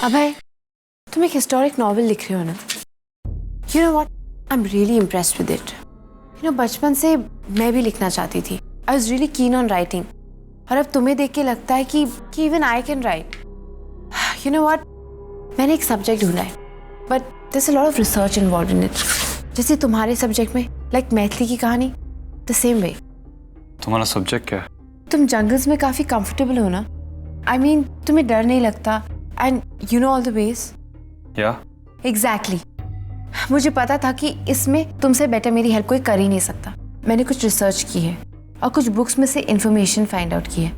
अभय, तुम एक historic novel लिख रहे हो ना? You know what, I am really impressed with it. You know, बचपन से मैं भी लिखना चाहती थी। I was really keen on writing. और अब तुम्हें देख के लगता है कि even I can write. You know what, मैंने एक सब्जेक्ट ढूंढा है, but there is a lot of research involved in it. जैसे तुम्हारे सब्जेक्ट में, लाइक मैथिली की कहानी, द सेम वे। तुम्हारा सब्जेक्ट क्या है? तुम जंगल्स में काफी कंफर्टेबल हो ना? आई मीन, तुम्हें डर नहीं लगता and you know all the ways. या एग्जैक्टली। मुझे पता था कि इसमें तुमसे बेटर मेरी हेल्प कोई कर ही नहीं सकता। मैंने कुछ रिसर्च की है और कुछ बुक्स में से इंफॉर्मेशन फाइंड आउट की है,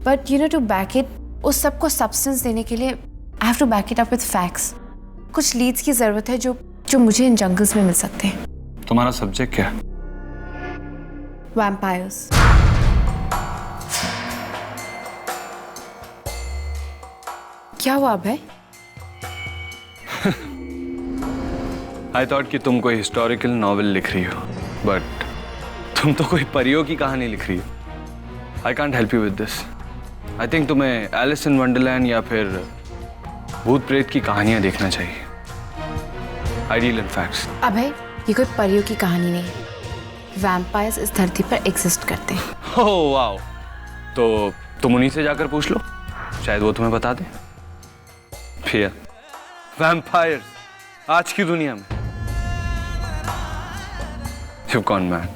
but you know, to back it, उस सब को सब्सटेंस देने के लिए I have to back it up with facts. कुछ लीड्स की जरूरत है जो मुझे इन जंगल्स में मिल सकते हैं। तुम्हारा सब्जेक्ट क्या है? वैम्पायर्स। क्या हुआ भाई? आई थॉट कि तुम कोई हिस्टोरिकल नॉवेल लिख रही हो, बट तुम तो कोई परियों की कहानी लिख रही हो। I can't help you with this. I think तुम्हें एलिस इन वंडरलैंड या फिर भूत प्रेत की कहानियां देखना चाहिए। आइडियल इन फैक्ट्स। अभय, ये कोई परियों की कहानी नहीं है। वैम्पायर्स इस धरती पर एग्जिस्ट करते हैं। ओह वाओ, तो तुम उन्हीं से जाकर पूछ लो, शायद वो तुम्हें बता दे। फिर वैम्पायर्स आज की दुनिया में, यू कौन मैन?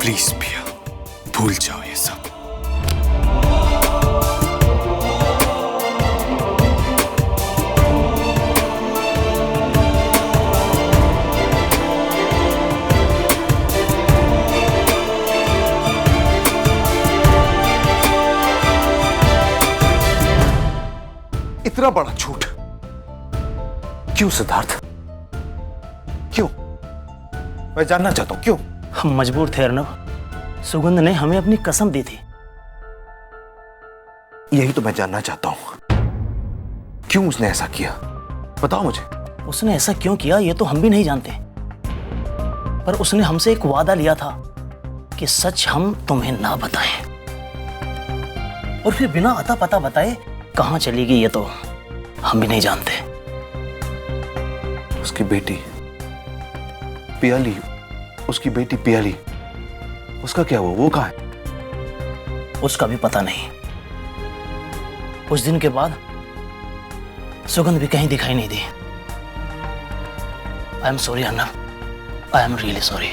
प्लीज पिया, भूल जाओ ये सब। इतना बड़ा झूठ क्यों सिद्धार्थ? क्यों? मैं जानना चाहता हूं क्यों? हम मजबूर थे अर्नब। सुगंध ने हमें अपनी कसम दी थी। यही तो मैं जानना चाहता हूं, क्यों उसने ऐसा किया? बताओ मुझे। उसने ऐसा क्यों किया ये तो हम भी नहीं जानते, पर उसने हमसे एक वादा लिया था कि सच हम तुम्हें ना बताएं। और फिर बिना अता पता बताए कहां चली गई ये तो हम भी नहीं जानते। उसकी बेटी पियाली, उसकी बेटी पियाली, उसका क्या हुआ? वो कहाँ है? उसका भी पता नहीं। कुछ दिन के बाद सुगंध भी कहीं दिखाई नहीं दी। I am sorry Arnab, I am really sorry.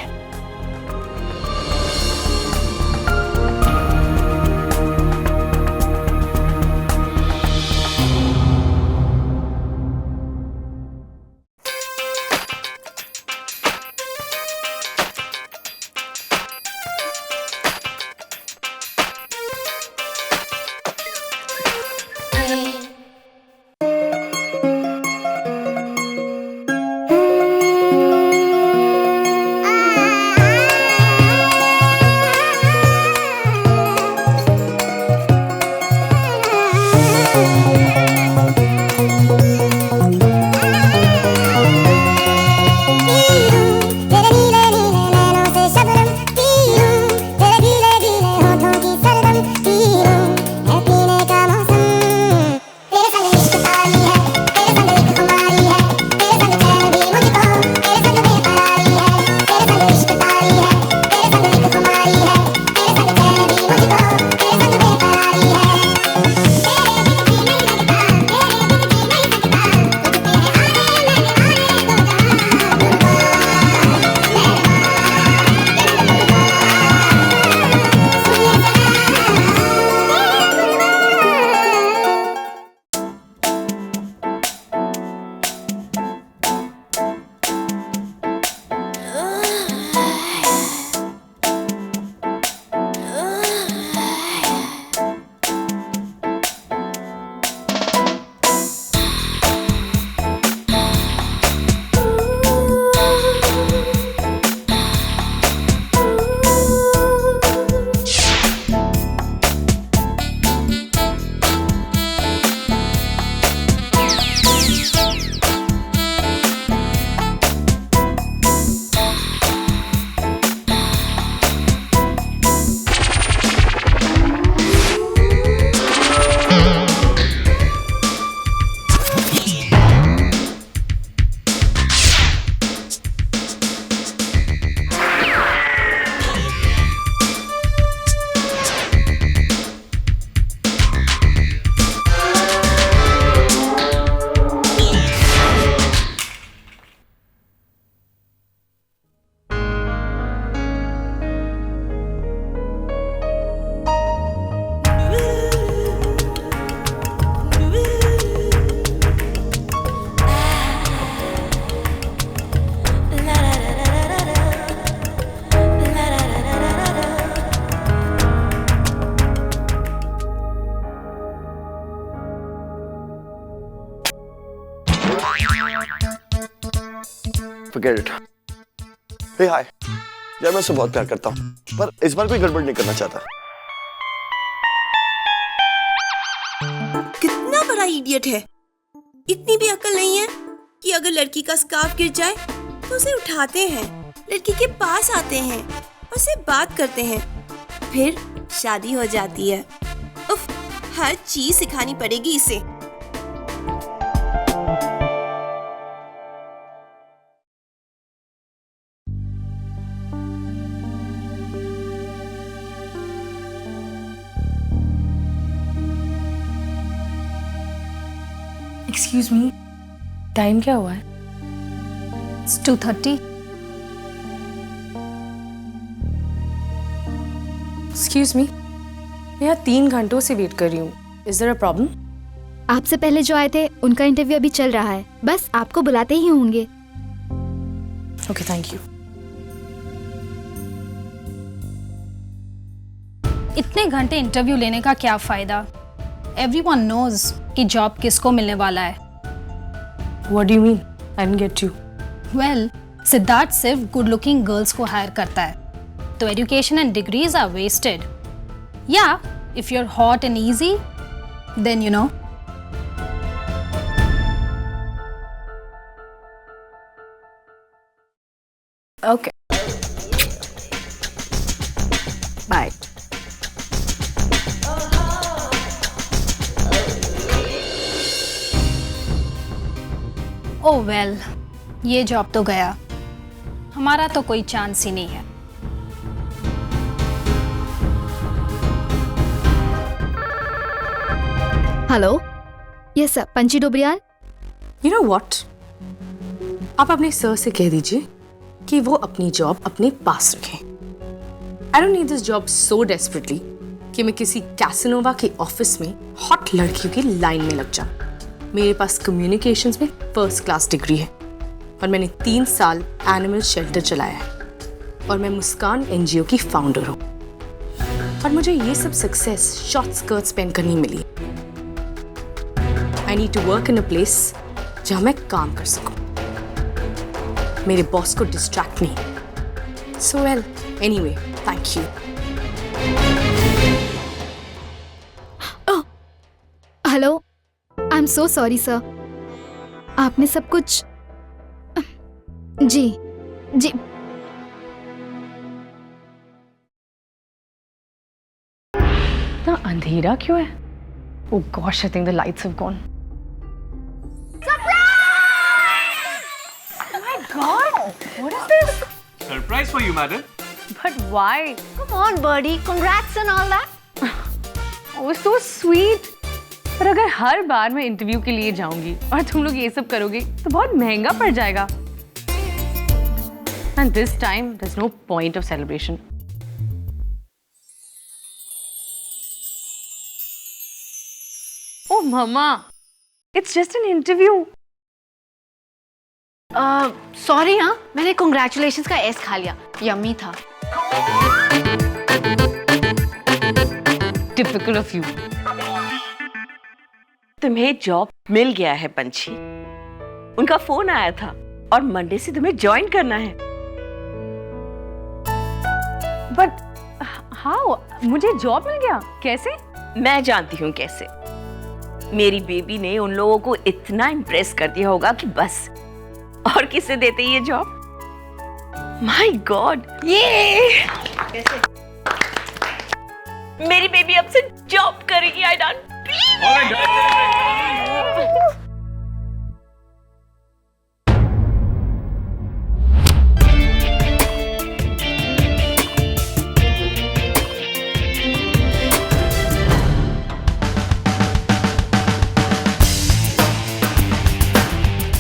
forget it. Hey, hi. यार मैं उससे बहुत प्यार करता हूँ, पर इस बार कोई गड़बड़ नहीं करना चाहता। कितना बड़ा इडियट है। इतनी भी अकल नहीं है कि अगर लड़की का स्कार्फ गिर जाए तो उसे उठाते हैं, लड़की के पास आते हैं, उससे बात करते हैं, फिर शादी हो जाती है। उफ, हर चीज सिखानी पड़ेगी इसे। एक्सक्यूज मी, टाइम क्या हुआ है? It's 2:30. एक्सक्यूज मी, मैं यहाँ 3 घंटों से वेट कर रही हूँ। Is there a problem? आपसे पहले जो आए थे उनका इंटरव्यू अभी चल रहा है, बस आपको बुलाते ही होंगे। Okay, thank you. इतने घंटे इंटरव्यू लेने का क्या फायदा? Everyone knows कि जॉब किसको मिलने वाला है। What do you mean? I didn't get you. Well, Siddharth सिर्फ गुड लुकिंग गर्ल्स को हायर करता है, तो education and degrees are wasted. या if you are hot and easy, then you know. Okay, bye. Oh well, ये job तो गया, हमारा तो कोई चांस ही नहीं है। Hello, yes sir, Panchi Dobriyal. You know what, आप अपने सर से कह दीजिए कि वो अपनी जॉब अपने पास रखें। I don't need this job so desperately कि मैं किसी कैसिनोवा के ऑफिस में हॉट लड़कियों की लाइन में लग जाऊं। मेरे पास कम्युनिकेशंस में फर्स्ट क्लास डिग्री है और मैंने 3 साल एनिमल शेल्टर चलाया है और मैं मुस्कान एनजीओ की फाउंडर हूँ। और मुझे ये सब सक्सेस शॉर्ट स्कर्ट्स पहनकर नहीं मिली। I need to work in a place जहाँ मैं काम कर सकूँ, मेरे बॉस को डिस्ट्रैक्ट नहीं। So well, anyway, thank you. Hello, I am so sorry sir. आपने सब कुछ जी जी इतना अंधेरा क्यों है? Oh gosh, I think the lights have gone. Surprise for you, madam. But why? Come on, birdie. Congrats and all that. Oh, so sweet. पर अगर हर बार मैं इंटरव्यू के लिए जाऊंगी और तुम लोग ये सब करोगे तो बहुत महंगा पड़ जाएगा। And this time, there's no point of celebration. Oh, Mama. It's just an interview. Sorry, हाँ, मैंने congratulations का एस खा लिया, यम्मी था। Typical of you. तुम्हें जॉब मिल गया है पंछी। उनका फोन आया था और मंडे से तुम्हें ज्वाइन करना है। But how? मुझे जॉब मिल गया? कैसे? मैं जानती हूँ कैसे। मेरी बेबी ने उन लोगों को इतना इम्प्रेस कर दिया होगा कि बस, और किसे देते ये जॉब? माय गॉड, ये कैसे? मेरी बेबी अब से जॉब करेगी। I don't believe it.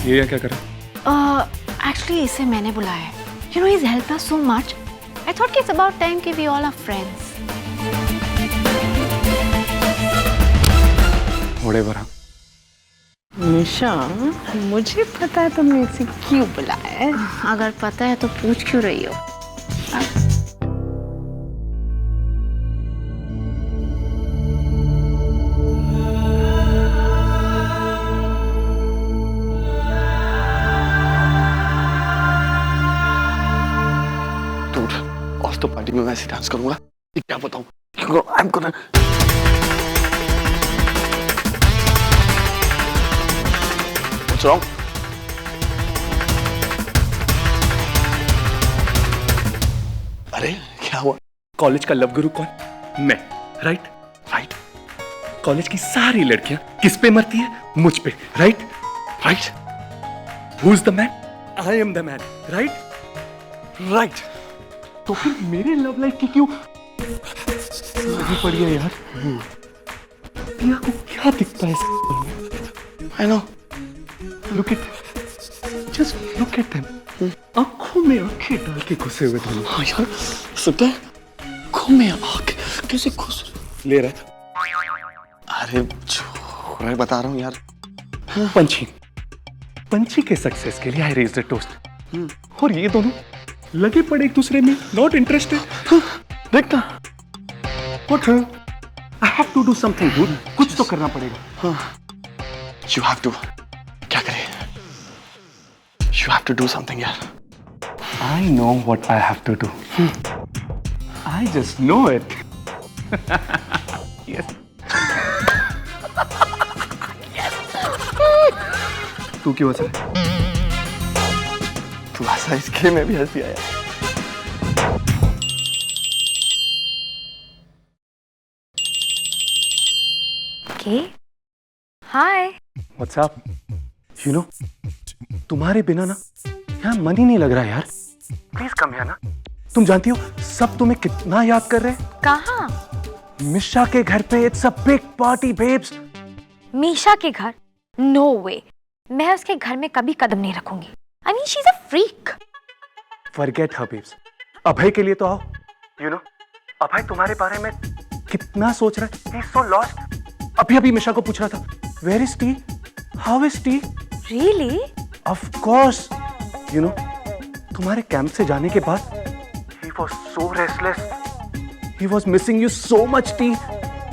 ये क्या कर रहा है? Actually, इसे मैंने बुलाया है। You know, he's helped us so much. I thought it's about time कि we all are friends. Whatever. निशा, मुझे पता है तुमने इसे क्यों बुलाया है। अगर पता है तो पूछ क्यों रही हो? तो पार्टी में वैसे डांस करूंगा, ये क्या बताऊं? I'm gonna... What's wrong? अरे क्या हुआ? कॉलेज का लव गुरु कौन? मैं, राइट? राइट कॉलेज की सारी लड़कियां किस पे मरती है? मुझ पे, right? Right who is the man? I am the man, right? Right. तो फिर मेरे लव लाइफ की क्यों लगी पड़ी है यार? पिया को क्या दिखता है इस? I know. Look at, just look at them. आंखों में आंखें डाल के घुसे हुए दोनों। हाँ यार, सुनते हैं? घूमे आके कैसे घुस ले रहा है अरे जो मैं बता रहा हूँ यार। पंछी के सक्सेस के लिए आई रेज्ड अ टोस्ट। और ये दोनों लगे पड़े एक दूसरे में, नॉट इंटरेस्टेड। देखना what? I have to do something good. कुछ तो करना पड़ेगा। यू हैव टू, क्या करें? You have to do something यार। I know what I have to do. I just know it. Yes. तू क्यों हंस रहा है? तू हंसा इसके मैं भी हंस दिया यार। Okay. Hi. What's up? You know, तुम्हारे बिना ना यहाँ मन ही नहीं लग रहा यार। प्लीज कम यहाँ ना। तुम जानती हो सब तुम्हें कितना याद कर रहे हैं। कहाँ? मिशा के घर पे। It's a big party babes. Misha के घर? नो वे, मैं उसके घर में कभी कदम नहीं रखूंगी। I mean she is a freak. Forget her babes. Abhay के लिए तो आओ। यू नो, अभय तुम्हारे बारे में कितना सोच रहा है। He is so lost. अभी मिशा को पूछ रहा था, where is T, how is T. Really? Of course. You know, तुम्हारे कैंप से जाने के बाद he was so restless. He was missing you so much, T.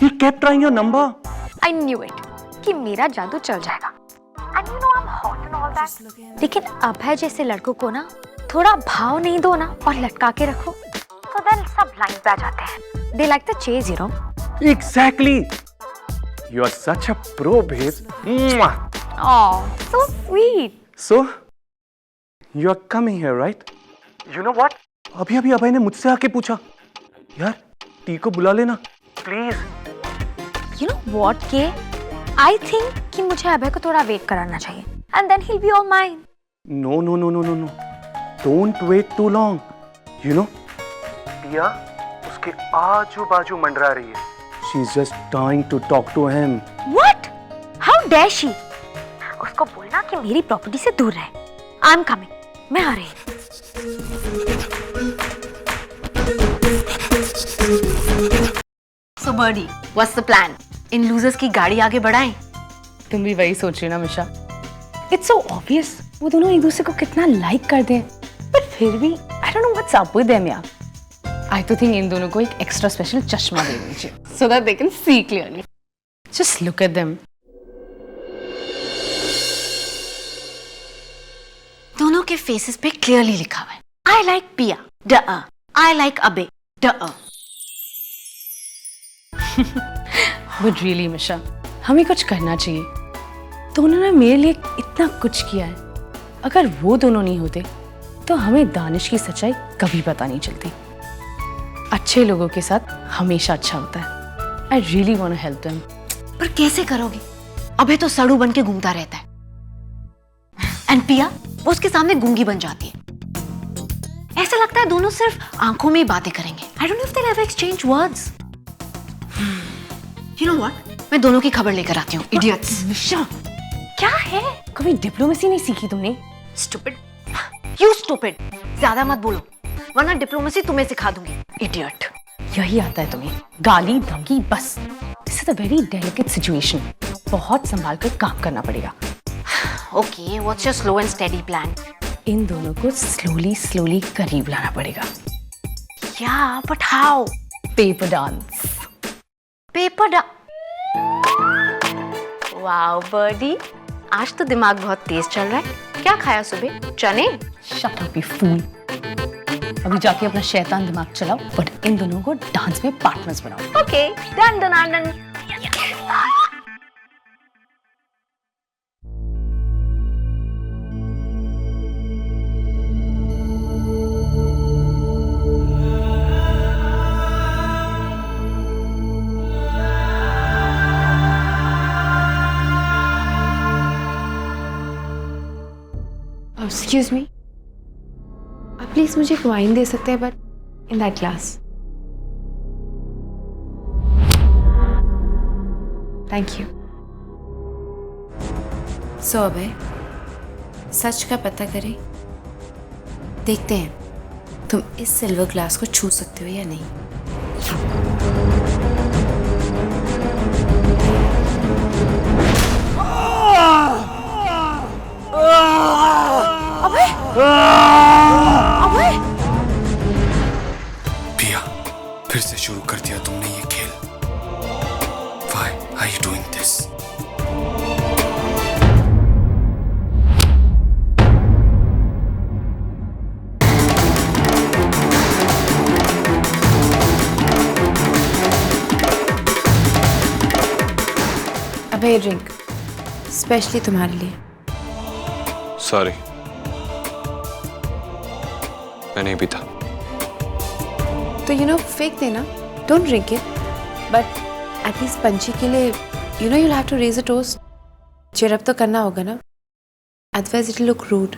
He kept trying your number. I knew it कि मेरा जादू चल जाएगा। And you know I'm hot and all that. लेकिन अभय जैसे लड़कों को ना थोड़ा भाव नहीं दो ना और लटका के रखो तो then सब लाइन पे आ जाते हैं। They like the chase, you know. Exactly. You are such a pro, babe. Mwah. Oh, so sweet. So, you are coming here, right? You know what? अभी अभय ने मुझसे आके पूछा, यार टी को बुला लेना प्लीज। You know what, के? I think कि मुझे अभय को थोड़ा वेट कराना चाहिए, and then he'll be all mine. No, no, no, no, no, no. Don't wait too long. You know, टिया उसके आजू बाजू मंडरा रही है। She's just trying to talk to him. What? How dare she? उसको बोलना कि मेरी प्रॉपर्टी से दूर रहे। I'm coming. मैं आ रही। So Birdie, what's the plan? In losers की गाड़ी आगे बढ़ाएं? तुम भी वही सोच रही ना मिशा? It's so obvious. वो दोनों एक दूसरे को कितना लाइक करते हैं, पर फिर भी I don't know what's up with them यार। I तो think इन दोनों को एक एक्स्ट्रा स्पेशल चश्मा दे दीजिए, so that they can see clearly. Just look at them. दोनों के फेसेस पे क्लियरली लिखा हुआ है, I like पिया, duh. I like अबे, duh. But really मिशा, हमें कुछ करना चाहिए। दोनों ने मेरे लिए इतना कुछ किया है। अगर वो दोनों नहीं होते तो हमें दानिश की सच्चाई कभी पता नहीं चलती। अच्छे लोगों के साथ हमेशा अच्छा होता है। I really want to help them. पर कैसे करोगे? अबे तो सड़ू बन के घूमता रहता है। एंड पिया वो उसके सामने गूंगी बन जाती है। ऐसा लगता है दोनों सिर्फ आंखों में ही बातें करेंगे। I don't know if they'll ever exchange words. You know what? मैं दोनों की खबर लेकर आती हूँ। Idiots. मिशा, क्या है? कभी डिप्लोमेसी नहीं सीखी तुमने? Stupid. You stupid. ज्यादा मत बोलो, वरना डिप्लोमेसी तुम्हें सिखा दूंगी। Idiot. यही आता है तुम्हें, गाली धमकी बस। This is a very delicate situation. बहुत संभाल कर काम करना पड़ेगा। Okay, what's your slow and steady plan? इन दोनों को स्लोली करीब लाना पड़ेगा। Yeah, but how? Paper dance. Paper डा वाओ बर्डी, आज तो दिमाग बहुत तेज चल रहा है। क्या खाया सुबह? चने? Shut up, you fool. अभी जाके अपना शैतान दिमाग चलाओ और इन दोनों को डांस में पार्टनर्स बनाओ। Okay, done done done. Excuse me, आप प्लीज मुझे एक वाइन दे सकते हैं, but in that glass. Thank you. So Abhay, सच का पता करें, देखते हैं तुम इस सिल्वर ग्लास को छू सकते हो या नहीं। पिया, फिर से शुरू कर दिया तुमने ये खेल। Why are you doing this? Abhay, drink specially तुम्हारे लिए। सॉरी, मैं नहीं पीता। तो फेंक देना, don't drink it, but at least Panchhi के लिए you will have to raise a toast. Cheer up तो करना होगा ना, otherwise it will look rude.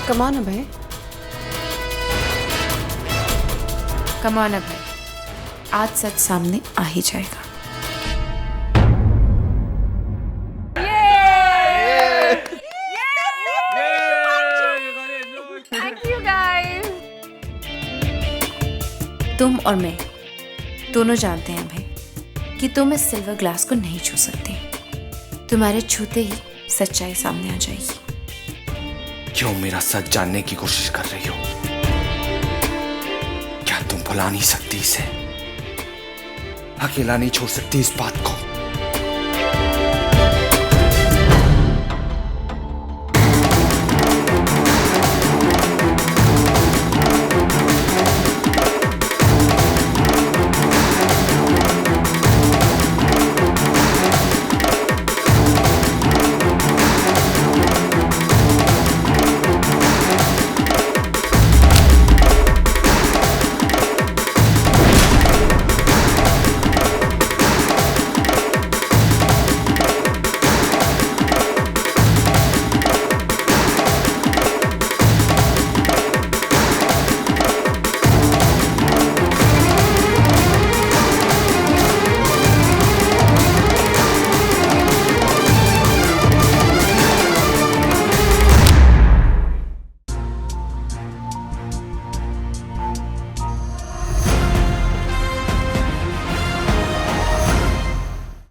Come on, Abhay. Come on, Abhay. आज सच सामने आ ही जाएगा। Thank you guys. तुम और मैं दोनों जानते हैं अभय कि तुम इस सिल्वर ग्लास को नहीं छू सकते। तुम्हारे छूते ही सच्चाई सामने आ जाएगी। क्यों मेरा सच जानने की कोशिश कर रही हो? क्या तुम भुला नहीं सकती इसे? अकेला नहीं छोड़ सकती इस बात को?